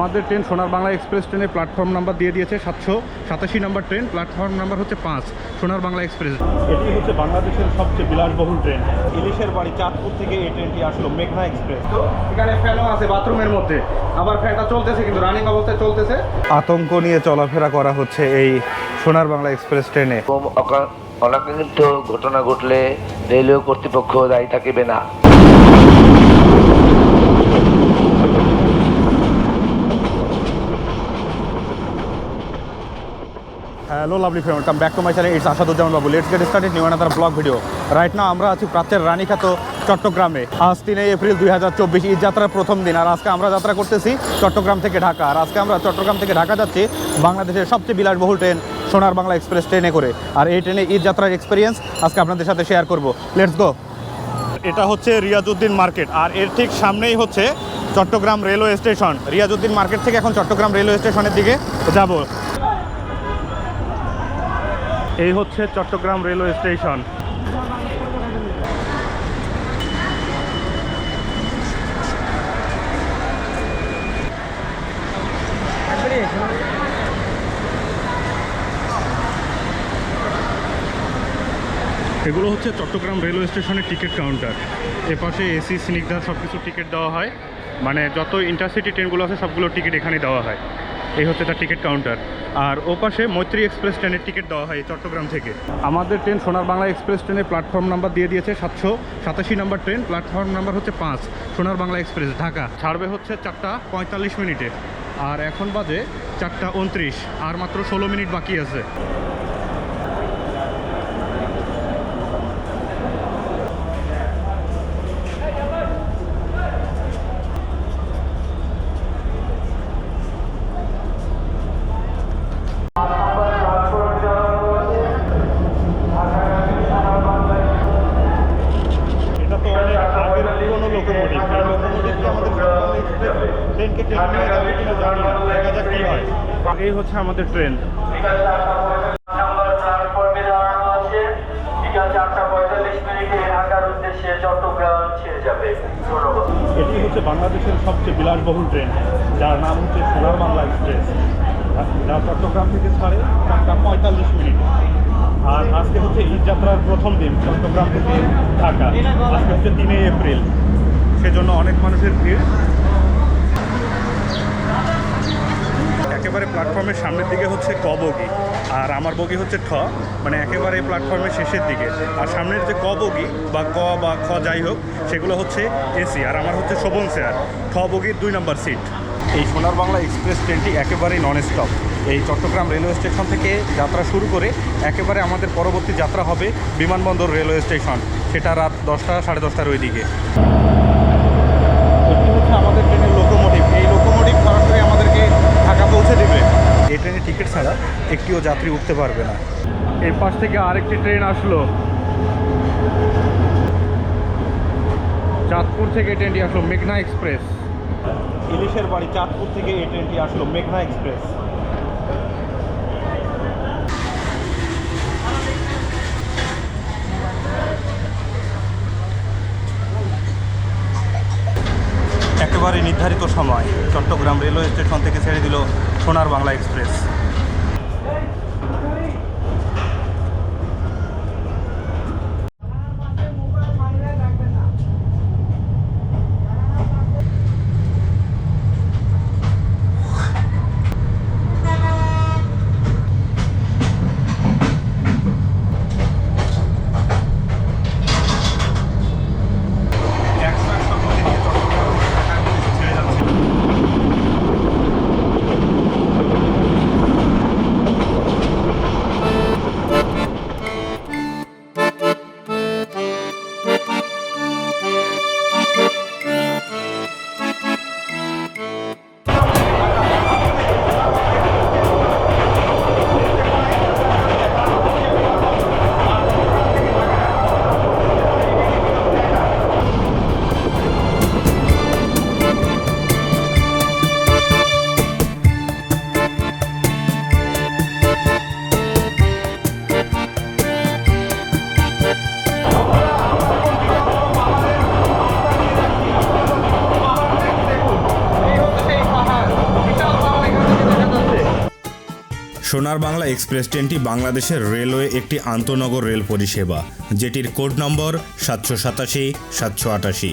আমাদের ট্রেন সোনার বাংলা এক্সপ্রেস ট্রেনের প্ল্যাটফর্ম নাম্বার দিয়ে দিয়েছে 787 নম্বর ট্রেন, প্ল্যাটফর্ম নাম্বার হচ্ছে 5, সোনার বাংলা এক্সপ্রেস। এটি হচ্ছে বাংলাদেশের সবচেয়ে বিলাসবহুল ট্রেন। ইলিশের বাড়ি চাঁদপুর থেকে এই ট্রেনটি আসলো মেঘনা এক্সপ্রেস। তো এখানে ফ্যানও আছে বাথরুমের মধ্যে, আবার ফ্যানটা চলতেছে কিন্তু রানিং অবস্থায় চলতেছে। আতঙ্ক নিয়ে চলাফেরা করা হচ্ছে এই সোনার বাংলা এক্সপ্রেস ট্রেনে। অনাকাঙ্ক্ষিত ঘটনা ঘটলে রেলওয়ে কর্তৃপক্ষ দায়ী থাকিবে না। Hello lovely friend, welcome back to my channel. It's Ashaduddin Babu. Let's get started new another vlog video. Right now আমরা আছি প্রাচ্যের রানীখাত চট্টগ্রামে। আজ 3 এপ্রিল 2024 ঈদ যাত্রার প্রথম দিন। আর আজকে আমরা যাত্রা করতেছি চট্টগ্রাম থেকে ঢাকা। আর আজকে আমরা চট্টগ্রাম থেকে ঢাকা যাচ্ছি বাংলাদেশের সবচেয়ে বিলাসবহুল ট্রেন সোনার বাংলা এক্সপ্রেস ট্রেনে করে। আর এই ট্রেনে ঈদ যাত্রার এক্সপিরিয়েন্স আজকে আপনাদের সাথে শেয়ার করব। Let's go. এটা হচ্ছে রিয়াজউদ্দিন মার্কেট, আর এর ঠিক সামনেই হচ্ছে Chittagong railway station. Riazuddin market থেকে এখন চট্টগ্রাম রেলওয়ে স্টেশনের দিকে যাব। এই হচ্ছে চট্টগ্রাম রেলওয়ে স্টেশন। এগুলো হচ্ছে চট্টগ্রাম রেলওয়ে স্টেশনের টিকিট কাউন্টার। এপাশে এসি স্নিগ্ধা সব কিছু টিকিট দেওয়া হয়, মানে যত ইন্টারসিটি ট্রেনগুলো আছে সবগুলো টিকিট এখানেই দেওয়া হয়। এই হচ্ছে তার টিকিট কাউন্টার। আর ওপাশে মৈত্রী এক্সপ্রেস ট্রেনের টিকিট দেওয়া হয় চট্টগ্রাম থেকে। আমাদের ট্রেন সোনার বাংলা এক্সপ্রেস ট্রেনের প্ল্যাটফর্ম নাম্বার দিয়ে দিয়েছে 787 নম্বর ট্রেন, প্ল্যাটফর্ম নাম্বার হচ্ছে 5, সোনার বাংলা এক্সপ্রেস ঢাকা। ছাড়বে হচ্ছে 4টা 45 আর এখন বাজে 4টা 29, আর মাত্র 16 মিনিট বাকি আছে। এই হচ্ছে আমাদের ট্রেন। এটি হচ্ছে বাংলাদেশের সবচেয়ে বিলাসবহুল ট্রেন, যার নাম হচ্ছে সোনার বাংলা এক্সপ্রেস, যা চট্টগ্রাম থেকে ছাড়ে 4টা 45। আর আজকে হচ্ছে ঈদ যাত্রার প্রথম দিন চট্টগ্রাম থেকে ঢাকা। আজকে হচ্ছে 3 এপ্রিল, সেজন্য অনেক মানুষের ভিড়। একেবারে প্ল্যাটফর্মের সামনের দিকে হচ্ছে ক বগি, আর আমার বগি হচ্ছে ঠ, মানে একেবারে প্ল্যাটফর্মের শেষের দিকে। আর সামনের যে ক বগি বা ক বা খ যাই হোক সেগুলো হচ্ছে এসি, আর আমার হচ্ছে শোভন চেয়ার, ঠ বগির 2 নম্বর সিট। এই সোনার বাংলা এক্সপ্রেস ট্রেনটি একেবারেই নন স্টপ। এই চট্টগ্রাম রেলওয়ে স্টেশন থেকে যাত্রা শুরু করে একেবারে আমাদের পরবর্তী যাত্রা হবে বিমানবন্দর রেলওয়ে স্টেশন, সেটা রাত 10টা 10:30 ওই দিকে। এটি হচ্ছে আমাদের ট্রেনের লোকোমোটিভ। এই লোকোমোটিভ সরাসরি আমাদেরকে ঢাকা পৌঁছে দেবে। এই ট্রেনে টিকিট ছাড়া একটিও যাত্রী উঠতে পারবে না। এই পাশ থেকে আরেকটি ট্রেন আসলো, চাঁদপুর থেকে এই ট্রেনটি আসলো মেঘনা এক্সপ্রেস। ইলিশের বাড়ি চাঁদপুর থেকে এই ট্রেনটি আসলো মেঘনা এক্সপ্রেস। একেবারে নির্ধারিত সময় চট্টগ্রাম রেলওয়ে স্টেশন থেকে ছেড়ে দিল সোনার বাংলা এক্সপ্রেস। সোনার বাংলা এক্সপ্রেস ট্রেনটি বাংলাদেশের রেলওয়ে একটি আন্তঃনগর রেল পরিষেবা, যেটির কোড নম্বর 787-788।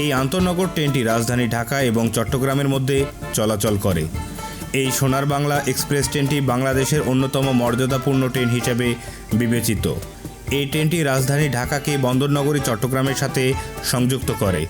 এই আন্তঃনগর ট্রেনটি রাজধানী ঢাকা এবং চট্টগ্রামের মধ্যে চলাচল করে। এই সোনার বাংলা এক্সপ্রেস ট্রেনটি বাংলাদেশের অন্যতম মর্যাদাপূর্ণ ট্রেন হিসেবে বিবেচিত। এই ট্রেনটি রাজধানী ঢাকাকে বন্দরনগরী চট্টগ্রামের সাথে সংযুক্ত করে।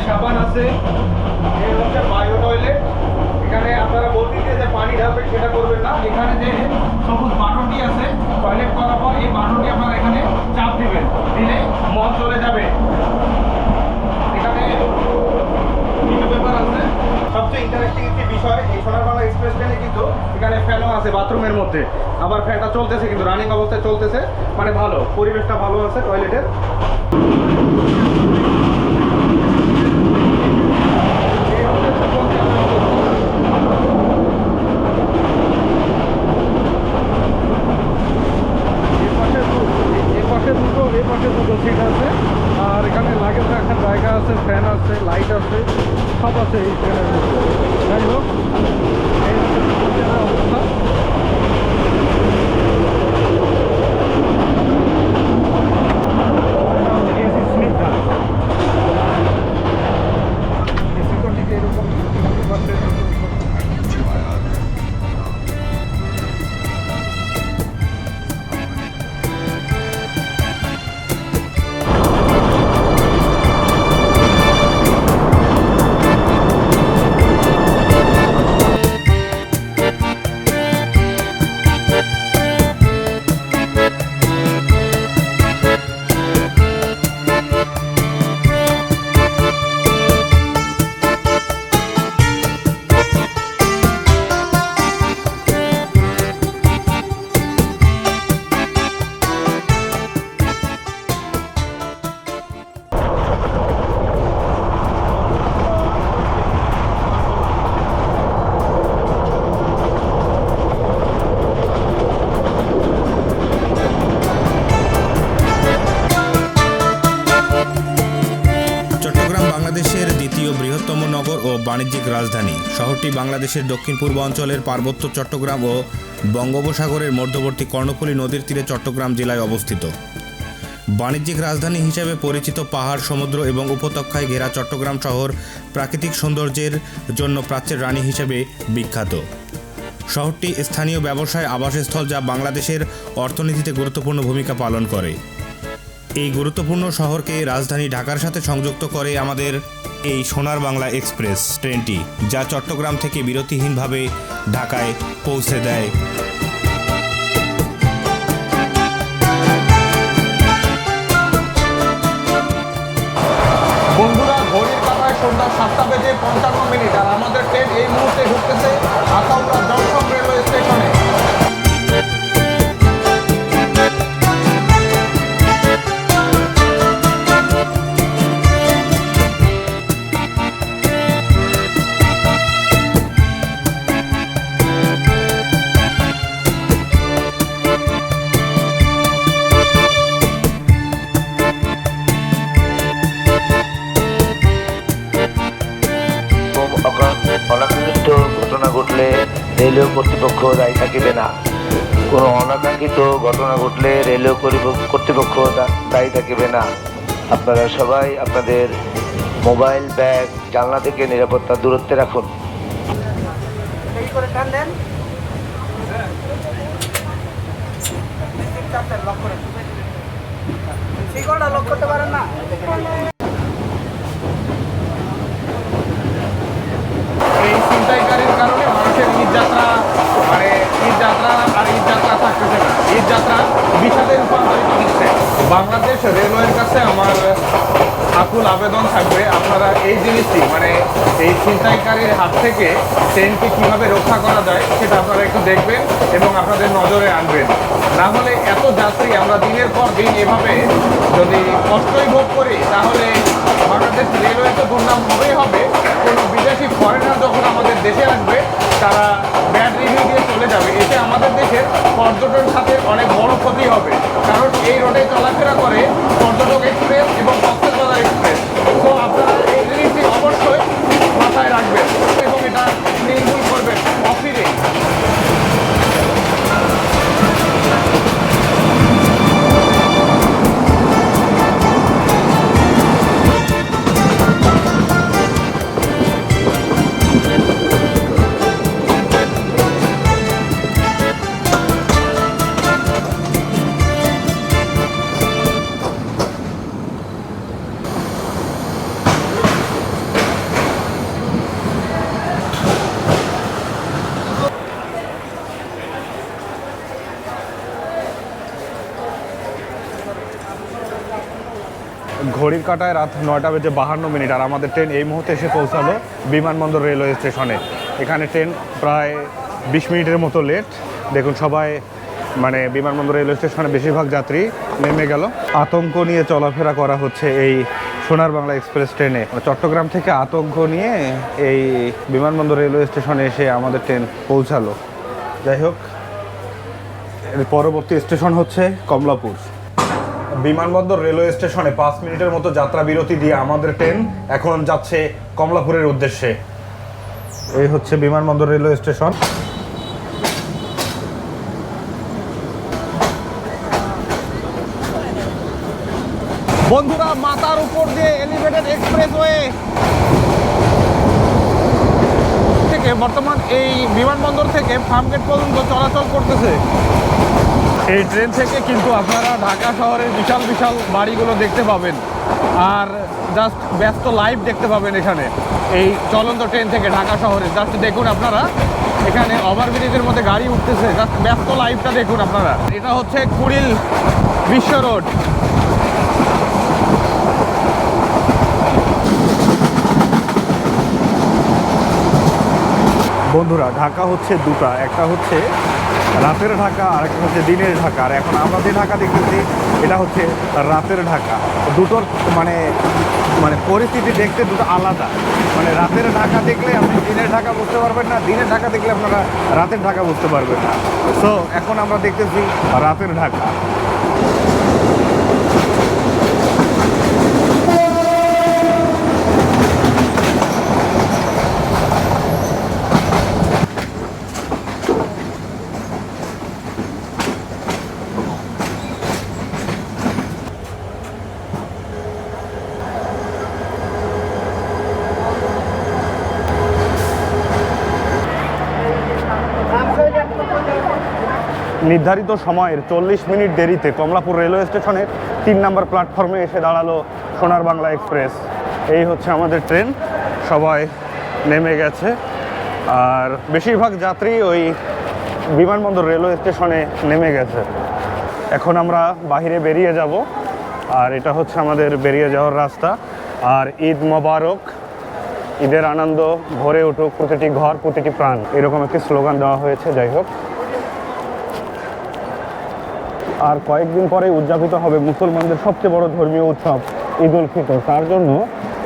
সাবান আছে, এই হচ্ছে বায়ো টয়লেট। এখানে আপনারা বলতে দিয়ে যে পানি ঢালবেন সেটা করবেন না। এখানে যে সবুজ বাটনটি আছে, টয়লেট করার পর এই বাটনটি আপনারা এখানে চাপ দিবেন, দিলে মল চলে যাবে। এখানে কিছু পেপার আছে। সবচেয়ে ইন্টারেস্টিং একটি বিষয়, এই সোনার বাংলা এক্সপ্রেস ট্রেনে কিন্তু এখানে ফ্যানও আছে বাথরুমের মধ্যে। আবার ফ্যানটা চলতেছে, কিন্তু রানিং অবস্থায় চলতেছে, মানে ভালো, পরিবেশটা ভালো আছে টয়লেটের। এই পাশে দুটো সিট আছে, আর এখানে লাগেজ রাখার জায়গা আছে, ফ্যান আছে, লাইট আছে, সব আছে এই ট্রেনের মধ্যে। যাই হোক, এই হচ্ছে অবস্থা। এসি স্লিপার, এসি তো ঠিক এরকম পাশে। বাংলাদেশের দ্বিতীয় বৃহত্তম নগর ও বাণিজ্যিক রাজধানী। শহরটি বাংলাদেশের দক্ষিণ পূর্ব অঞ্চলের পার্বত্য চট্টগ্রাম ও বঙ্গোপসাগরের মধ্যবর্তী কর্ণফুলী নদীর তীরে চট্টগ্রাম জেলায় অবস্থিত। বাণিজ্যিক রাজধানী হিসেবে পরিচিত পাহাড়, সমুদ্র এবং উপত্যকায় ঘেরা চট্টগ্রাম শহর প্রাকৃতিক সৌন্দর্যের জন্য প্রাচ্যের রানী হিসেবে বিখ্যাত। শহরটি স্থানীয় ব্যবসায় আবাসস্থল, যা বাংলাদেশের অর্থনীতিতে গুরুত্বপূর্ণ ভূমিকা পালন করে। এই গুরুত্বপূর্ণ শহরকে রাজধানী ঢাকার সাথে সংযুক্ত করে আমাদের এই সোনার বাংলা এক্সপ্রেস ট্রেনটি, যা চট্টগ্রাম থেকে বিরতিহীনভাবে ঢাকায় পৌঁছে দেয়। বন্ধুরা, ঘড়ির কাঁটায় সন্ধ্যা 7:55 আর আমাদের ট্রেন এই মুহূর্তে ঢুকতেছে আখাউড়া জংশন রেলওয়ে স্টেশনে। অনাকাঙ্ক্ষিত ঘটনা ঘটলে রেলওয়ে কর্তৃপক্ষ দায়ী থাকিবে না। কোনো অনাকাঙ্ক্ষিত ঘটনা ঘটলে রেলওয়ে কর্তৃপক্ষ দায়ী থাকিবে না। আপনারা সবাই আপনাদের মোবাইল, ব্যাগ জানলা থেকে নিরাপত্তা দূরত্বে রাখুন। লক করতে পারেন না। এই ছিনতাইকারীর কারণে মানুষের ঈদযাত্রা, মানে ঈদযাত্রা আর ঈদযাত্রা থাকতেছে না, ঈদযাত্রা বিষাদে রূপান্তরিত হচ্ছে। বাংলাদেশ রেলওয়ের কাছে আমার আকুল আকুল আবেদন থাকবে আপনারা এই জিনিসটি মানে এই ছিনতাইকারীর হাত থেকে ট্রেনকে কীভাবে রক্ষা করা যায় সেটা আপনারা একটু দেখবেন এবং আপনাদের নজরে আনবেন। না হলে এত যাত্রী আমরা দিনের পর দিন এভাবে যদি কষ্টই ভোগ করি তাহলে বাংলাদেশ রেলওয়ে তো দুর্নাম হবেই হবে। কোনো বিদেশি ফরেনার যখন আমাদের দেশে আসবে তারা ব্যাড রিভিউ দিয়ে চলে যাবে, এতে আমাদের দেশের পর্যটন খাতে অনেক বড় ক্ষতি হবে। কারণ এই রোডে চলাফেরা করে পর্যটক এক্সপ্রেস এবং কক্সবাজার এক্সপ্রেস। তো আপনারা এই জিনিসটি অবশ্যই মাথায় রাখবেন এবং এটা নির্মূল করবেন অফিরে। ঘড়ির কাঁটায় রাত 9:52 আর আমাদের ট্রেন এই মুহূর্তে এসে পৌঁছালো বিমানবন্দর রেলওয়ে স্টেশনে। এখানে ট্রেন প্রায় 20 মিনিটের মতো লেট। দেখুন সবাই মানে বিমানবন্দর রেলওয়ে স্টেশনে বেশিরভাগ যাত্রী নেমে গেল। আতঙ্ক নিয়ে চলাফেরা করা হচ্ছে এই সোনার বাংলা এক্সপ্রেস ট্রেনে। চট্টগ্রাম থেকে আতঙ্ক নিয়ে এই বিমানবন্দর রেলওয়ে স্টেশনে এসে আমাদের ট্রেন পৌঁছালো। যাই হোক, এর পরবর্তী স্টেশন হচ্ছে কমলাপুর। বিমানবন্দর রেলওয়ে স্টেশনে 5 মিনিটের মতো যাত্রা বিরতি দিয়ে আমাদের ট্রেন এখন যাচ্ছে কমলাপুরের উদ্দেশ্যে। এই হচ্ছে বিমানবন্দর রেলওয়ে স্টেশন। বন্ধুরা, মাথার উপর দিয়ে এলিভেটেড এক্সপ্রেসওয়ে থেকে বর্তমান এই বিমানবন্দর থেকে ফার্মগেট পর্যন্ত চলাচল করতেছে। এই ট্রেন থেকে কিন্তু আপনারা ঢাকা শহরের বিশাল বিশাল বাড়িগুলো দেখতে পাবেন আর জাস্ট ব্যস্ত লাইভ দেখতে পাবেন এখানে এই চলন্ত ট্রেন থেকে ঢাকা শহরে। জাস্ট দেখুন আপনারা এখানে ওভারব্রিজের মধ্যে গাড়ি উঠতেছে, জাস্ট ব্যস্ত লাইভটা দেখুন আপনারা। এটা হচ্ছে কুড়িল বিশ্ব রোড। বন্ধুরা, ঢাকা হচ্ছে দুটা, একটা হচ্ছে রাতের ঢাকা আর একটা হচ্ছে দিনের ঢাকা। আর এখন আমরা যে ঢাকা দেখতেছি এটা হচ্ছে রাতের ঢাকা। দুটোর মানে মানে পরিস্থিতি দেখতে দুটো আলাদা। মানে রাতের ঢাকা দেখলে আপনি দিনের ঢাকা বুঝতে পারবেন না, দিনের ঢাকা দেখলে আপনারা রাতের ঢাকা বুঝতে পারবেন না। সো এখন আমরা দেখতেছি রাতের ঢাকা। নির্ধারিত সময়ের 40 মিনিট দেরিতে কমলাপুর রেলওয়ে স্টেশনের 3 নম্বর প্ল্যাটফর্মে এসে দাঁড়ালো সোনার বাংলা এক্সপ্রেস। এই হচ্ছে আমাদের ট্রেন, সবাই নেমে গেছে আর বেশিরভাগ যাত্রী ওই বিমানবন্দর রেলওয়ে স্টেশনে নেমে গেছে। এখন আমরা বাইরে বেরিয়ে যাব আর এটা হচ্ছে আমাদের বেরিয়ে যাওয়ার রাস্তা। আর ঈদ মোবারক, ঈদের আনন্দ ভরে উঠুক প্রতিটি ঘর প্রতিটি প্রাণ, এরকম একটি স্লোগান দেওয়া হয়েছে। যাই হোক, আর কয়েকদিন পরে উদযাপিত হবে মুসলমানদের সবচেয়ে বড় ধর্মীয় উৎসব ঈদ উল ফিতর। তার জন্য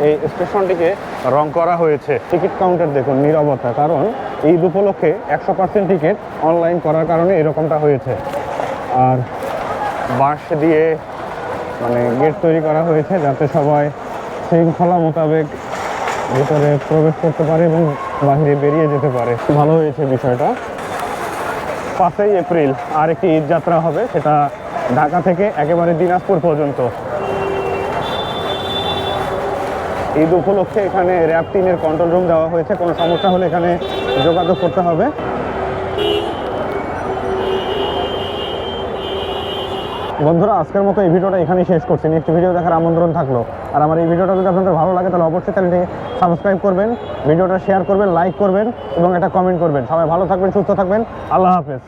এই স্টেশনটিকে রং করা হয়েছে। টিকিট কাউন্টার দেখুন, নীরবতা, কারণ ঈদ উপলক্ষে 100% টিকিট অনলাইন করার কারণে এরকমটা হয়েছে। আর বাঁশ দিয়ে মানে গেট তৈরি করা হয়েছে যাতে সবাই শৃঙ্খলা মোতাবেক ভিতরে প্রবেশ করতে পারে এবং বাইরে বেরিয়ে যেতে পারে। ভালো হয়েছে বিষয়টা। 5ই এপ্রিল আর একটি ঈদ যাত্রা হবে, সেটা ঢাকা থেকে একেবারে দিনাজপুর পর্যন্ত। ঈদ উপলক্ষে এখানে র্যাব 3-এর কন্ট্রোল রুম দেওয়া হয়েছে, কোনো সমস্যা হলে এখানে যোগাযোগ করতে হবে। বন্ধুরা, আজকের মতো এই ভিডিওটা এখানেই শেষ করছি। নেক্সট ভিডিও দেখার আমন্ত্রণ থাকলো। আর আমার এই ভিডিওটা যদি আপনাদের ভালো লাগে তাহলে অবশ্যই চ্যানেলটিকে সাবস্ক্রাইব করবেন, ভিডিওটা শেয়ার করবেন, লাইক করবেন এবং একটা কমেন্ট করবেন। সবাই ভালো থাকবেন, সুস্থ থাকবেন। আল্লাহ হাফেজ।